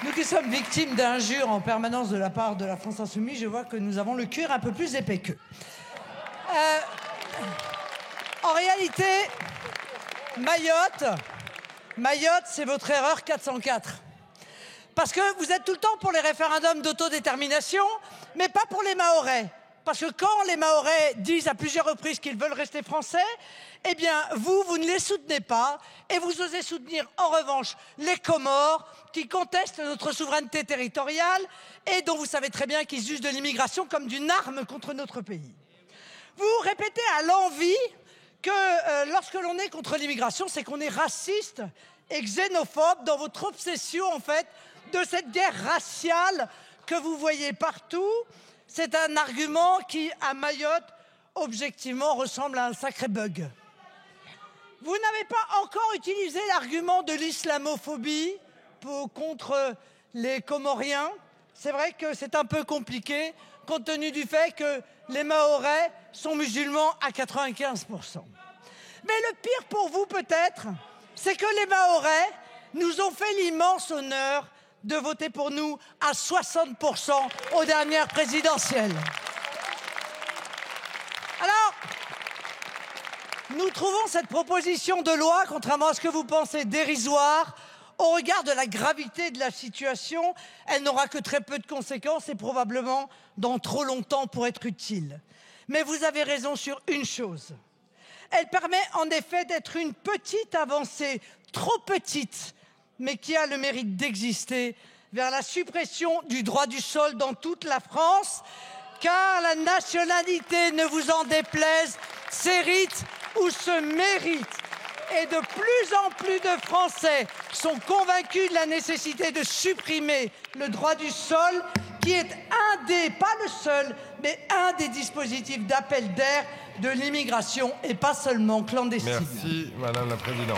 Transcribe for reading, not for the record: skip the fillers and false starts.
Nous qui sommes victimes d'injures en permanence de la part de la France Insoumise, je vois que nous avons le cuir un peu plus épais qu'eux. En réalité, Mayotte, c'est votre erreur 404. Parce que vous êtes tout le temps pour les référendums d'autodétermination, mais pas pour les Mahorais. Parce que quand les Mahorais disent à plusieurs reprises qu'ils veulent rester français, eh bien, vous ne les soutenez pas, et vous osez soutenir en revanche les Comores, qui contestent notre souveraineté territoriale, et dont vous savez très bien qu'ils usent de l'immigration comme d'une arme contre notre pays. Vous répétez à l'envi que lorsque l'on est contre l'immigration, c'est qu'on est raciste et xénophobe dans votre obsession, en fait, de cette guerre raciale que vous voyez partout. C'est un argument qui, à Mayotte, objectivement, ressemble à un sacré bug. Vous n'avez pas encore utilisé l'argument de l'islamophobie contre les Comoriens. C'est vrai que c'est un peu compliqué, compte tenu du fait que les Mahorais sont musulmans à 95%. Mais le pire pour vous, peut-être, c'est que les Mahorais nous ont fait l'immense honneur de voter pour nous à 60% aux dernières présidentielles. Alors, nous trouvons cette proposition de loi, contrairement à ce que vous pensez, dérisoire. Au regard de la gravité de la situation, elle n'aura que très peu de conséquences et probablement dans trop longtemps pour être utile. Mais vous avez raison sur une chose. Elle permet en effet d'être une petite avancée, trop petite, mais qui a le mérite d'exister, vers la suppression du droit du sol dans toute la France, car la nationalité, ne vous en déplaise, s'hérite ou se mérite. Et de plus en plus de Français sont convaincus de la nécessité de supprimer le droit du sol, qui est pas le seul, mais un des dispositifs d'appel d'air de l'immigration, et pas seulement clandestine. Merci, Madame la Présidente.